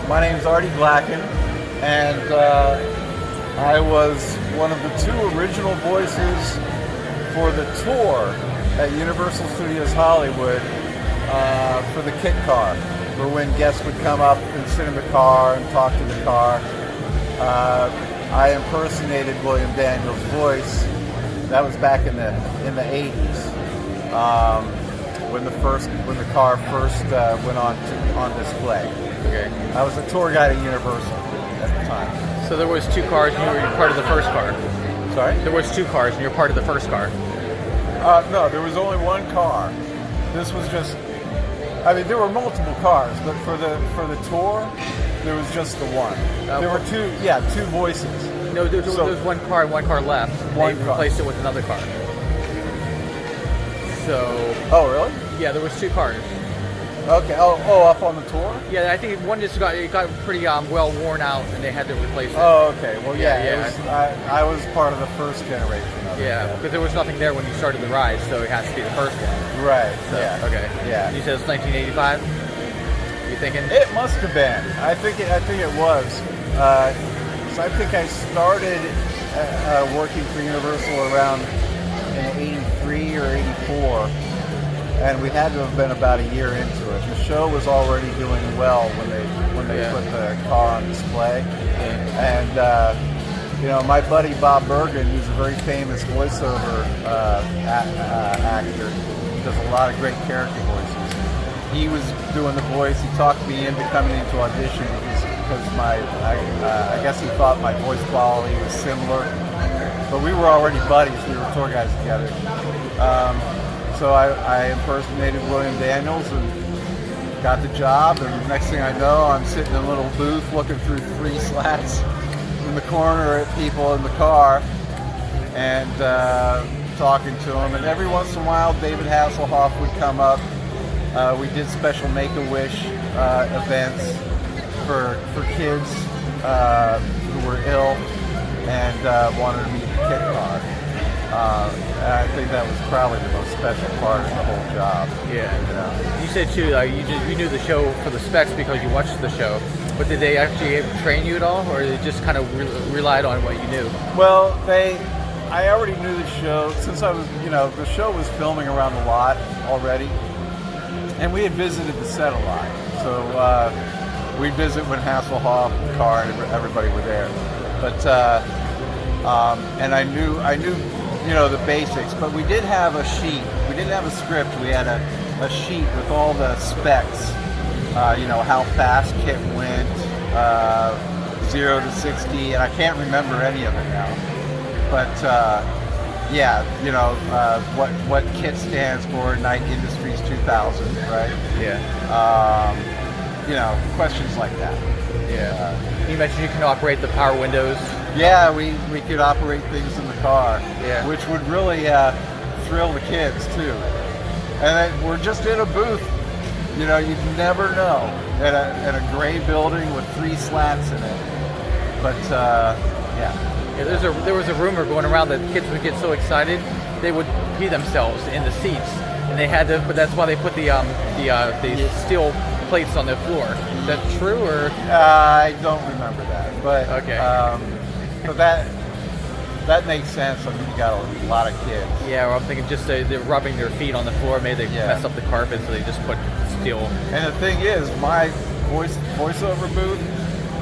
My name's Artie Glackin, and I was one of the two original voices for the tour at Universal Studios Hollywood for the KITT car, for when guests would come up and sit in the car and talk to the car. I impersonated William Daniels' voice. That was back in the 80s, when the car first went on display. Okay. I was a tour guide at Universal at the time. So there was two cars and you were part of the first car. Sorry? There was two cars and you're part of the first car. No, there was only one car. This was just, I mean, there were multiple cars, but for the tour, there was just the one. There were two voices. No, there was one car and one car left. One they car. replaced it with another car. So. Oh, really? Yeah, there was two cars. Okay. Oh, up on the tour? Yeah, I think one just got pretty well worn out, and they had to replace it. Oh, okay. Well, yeah. Yeah. I was part of the first generation of it. Yeah, because there was nothing there when you started the ride, so it has to be the first one. Right. So, yeah. Okay. Yeah. You said it's 1985. You thinking? It must have been. I think it was. So I think I started working for Universal around in '83 or '84. And we had to have been about a year into it. The show was already doing well when they put the car on display. And you know, my buddy Bob Bergen, who's a very famous voiceover actor, does a lot of great character voices. He was doing the voice. He talked me into coming into audition because I guess he thought my voice quality was similar. But we were already buddies. We were tour guides together. So I impersonated William Daniels and got the job, and next thing I know, I'm sitting in a little booth looking through 3 slats in the corner at people in the car and talking to them. And every once in a while, David Hasselhoff would come up. We did special Make-A-Wish events for kids who were ill and wanted to meet the KITT car. And I think that was probably the most special part of the whole job. Yeah. You know? You said too, you knew the show for the specs because you watched the show. But did they actually train you at all, or they just kind of relied on what you knew? Well, I already knew the show since I was, the show was filming around the lot already, and we had visited the set a lot. So we'd visit when Hasselhoff, the car, and everybody were there. But and I knew. The basics, but we did have a sheet. We didn't have a script. We had a sheet with all the specs. How fast KITT went, 0 to 60, and I can't remember any of it now. But what KITT stands for, Night Industries 2000, right? Yeah. Questions like that. Yeah. You mentioned you can operate the power windows. Yeah, we could operate things in the car, which would really thrill the kids too. And we're just in a booth, you'd never know, in a gray building with 3 slats in it. But there was a rumor going around that kids would get so excited they would pee themselves in the seats, and they had to. But that's why they put the steel plates on the floor. Is that true, or? I don't remember that, but okay. So that makes sense. I mean, you got a lot of kids. Yeah, well, I'm thinking just they're rubbing their feet on the floor. Maybe they mess up the carpet, so they just put steel. And the thing is, my voiceover booth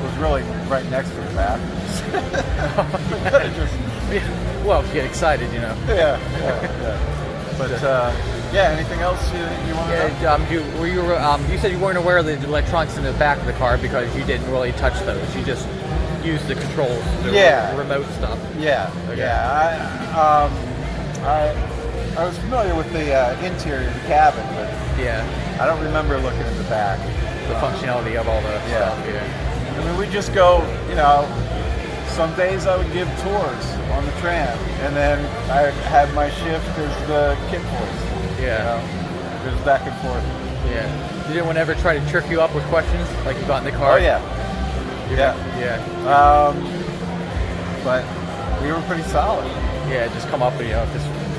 was really right next to the bathroom. Well, if you get excited, Yeah. But anything else you want to know? You said you weren't aware of the electronics in the back of the car because you didn't really touch those. You just used the controls, the remote stuff. Yeah. Okay. Yeah. I was familiar with the interior of the cabin, but I don't remember looking in the back. The functionality of all the stuff. Yeah. I mean, we just go. Some days I would give tours on the tram, and then I had my shift as the KITT voice. Yeah. It was back and forth. Yeah. Did anyone ever try to trick you up with questions, like you got in the car? Oh yeah. Yeah. But we were pretty solid. Yeah, just come up and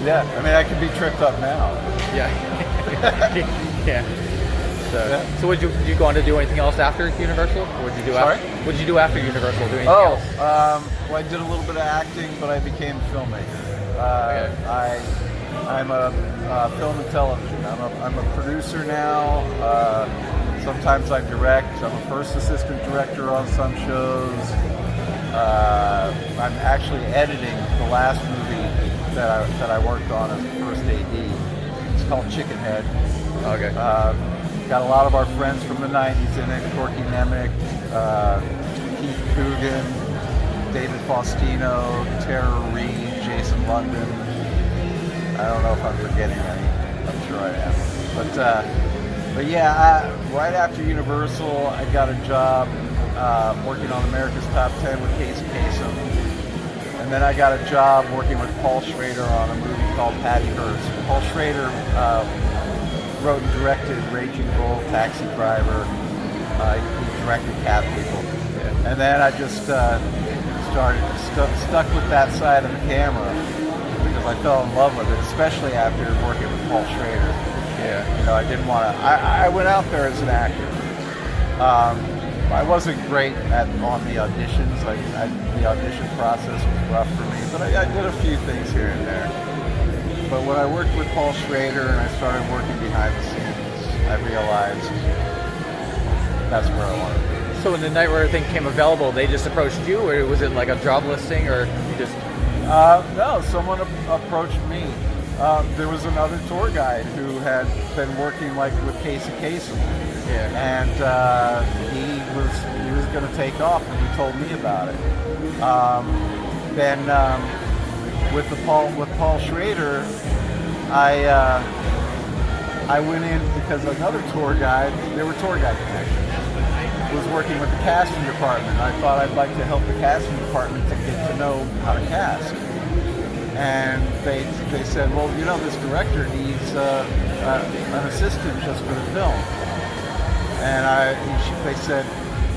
Yeah, I mean, I could be tripped up now. Yeah. Yeah. So would you go on to do anything else after Universal? Or would you do Sorry? What did you do after Universal? Do anything else? Well, I did a little bit of acting, but I became a filmmaker. I'm a film and television. I'm a producer now. Sometimes I direct. I'm a first assistant director on some shows. I'm actually editing the last movie that I worked on as the first AD. It's called Chickenhead. Okay. Got a lot of our friends from the 90s in it. Corky Nemec, Keith Coogan, David Faustino, Tara Reid, Jason London. I don't know if I'm forgetting any. I'm sure I am. But yeah, right after Universal, I got a job working on America's Top 10 with Casey Kasem. And then I got a job working with Paul Schrader on a movie called Patty Hearst. Paul Schrader wrote and directed Raging Bull, Taxi Driver. He directed Cat People. And then I just stuck with that side of the camera because I fell in love with it, especially after working with Paul Schrader. Yeah. You know, I didn't want to. I went out there as an actor. I wasn't great on the auditions. The audition process was rough for me, but I did a few things here and there. But when I worked with Paul Schrader and I started working behind the scenes, I realized that's where I wanted to be. So when the Night Rider thing came available, they just approached you, or was it like a job listing, or you just? No, someone approached me. There was another tour guide who had been working with Casey Kasem. Yeah. And he was going to take off, and he told me about it. Then with Paul Schrader, I went in because another tour guide, there were tour guide connections, was working with the casting department. I thought I'd like to help the casting department to get to know how to cast. And they said, well, you know, this director needs an assistant just for the film. And they said,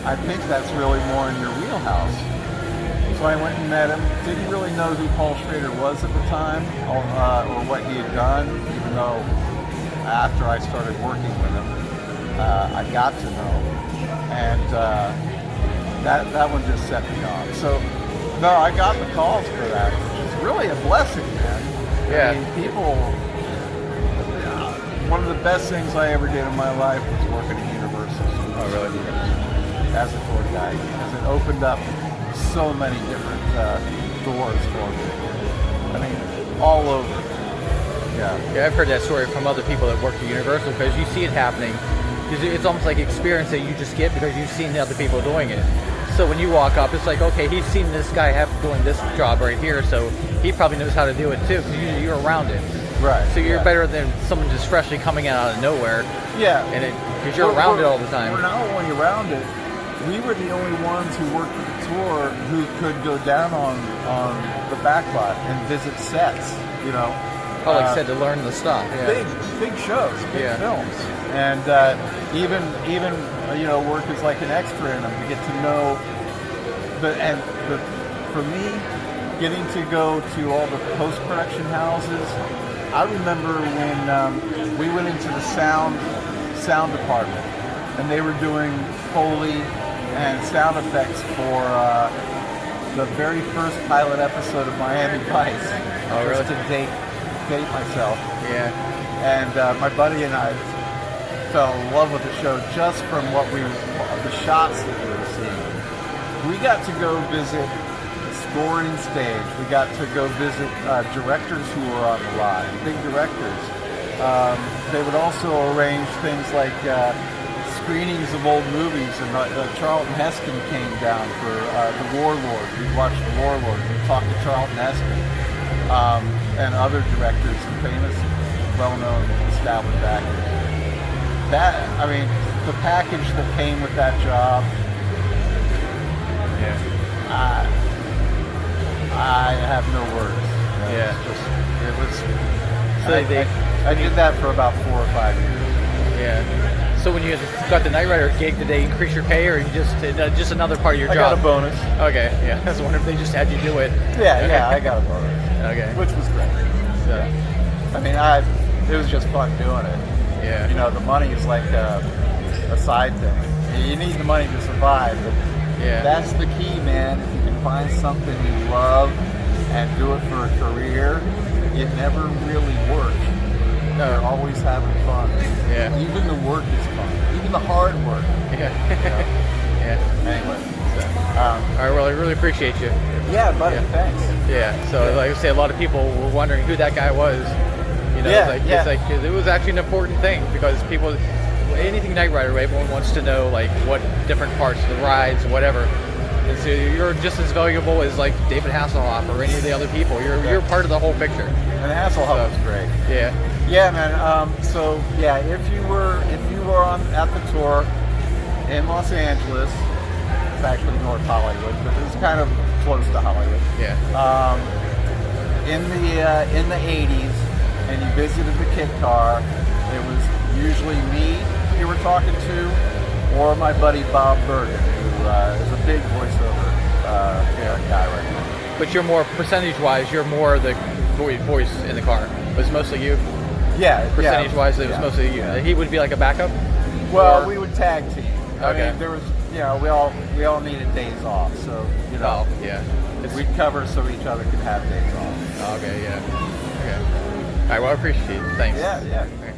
I think that's really more in your wheelhouse. So I went and met him. Didn't really know who Paul Schrader was at the time or what he had done, even though after I started working with him, I got to know. And that one just set me on. So, no, I got the calls for that, which is really a blessing, man. Yeah. I mean, people... One of the best things I ever did in my life was working at Universal. Oh, really? As a tour guide, because it opened up so many different doors for me. I mean, all over. Yeah. Yeah, I've heard that story from other people that work at Universal, because you see it happening. It's almost like experience that you just get because you've seen the other people doing it. So when you walk up, it's like, okay, he's seen this guy doing this job right here, so he probably knows how to do it too, because you're around it. Right. So you're better than someone just freshly coming out of nowhere. Yeah. And because you're around it all the time. We're not only around it. We were the only ones who worked with the tour who could go down on the back lot and visit sets. You know. Oh, like I said, to learn the stuff. Yeah. Big shows, big films, and even work as like an extra in them to get to know. But for me, getting to go to all the post-production houses. I remember when we went into the sound department, and they were doing Foley and sound effects for the very first pilot episode of Miami Vice. Oh, really? Just to date myself. Yeah. And my buddy and I fell in love with the show just from the shots that we were seeing. We got to go visit scoring stage. We got to go visit directors who were on the lot, big directors. They would also arrange things like screenings of old movies, and Charlton Heston came down for The Warlord. We watched The Warlord. We talked to Charlton Heston and other directors and famous, well-known, established actors. The package that came with that job. Yeah. I have no words. I did that for about 4 or 5 years. Yeah. So when you got the Night Rider gig, did they increase your pay, or just another part of your job? I got a bonus. Okay. Yeah. I was wondering if they just had you do it. Yeah. I got a bonus. Okay. Which was great. So, it was just fun doing it. Yeah. The money is like side thing. You need the money to survive, but Yeah. that's the key, man. If you can find something you love and do it for a career, it never really works. No. You're always having fun. Yeah. Even the work is fun. Even the hard work. Yeah. You know? Yeah. Anyway. All right. Well, I really appreciate you. Yeah, buddy. Yeah. Thanks. Yeah. So, like I say, a lot of people were wondering who that guy was. You know, Yeah, it's like it was actually an important thing because people, anything Knight Rider, everyone wants to know like what different parts of the rides, whatever. And so you're just as valuable as like David Hasselhoff or any of the other people. You're part of the whole picture. And Hasselhoff was great. Yeah. Yeah, man. So yeah, if you were on at the tour in Los Angeles, it's actually North Hollywood, but it's kind of close to Hollywood. Yeah. In the 80s, and you visited the KITT car, it was usually me you were talking to, or my buddy Bob Bergen, who is a big voiceover guy right now. But you're more percentage-wise. You're more the voice in the car. It was mostly you. Yeah, Percentage-wise, it was yeah, mostly you. yeah. He would be like a backup. Well, Or- we would tag team. I Okay. mean, there was, we all needed days off, so Oh, yeah. we'd cover so each other could have days off. Okay, yeah. Okay. All right. Well, I appreciate it. Thanks. Yeah, yeah. Okay.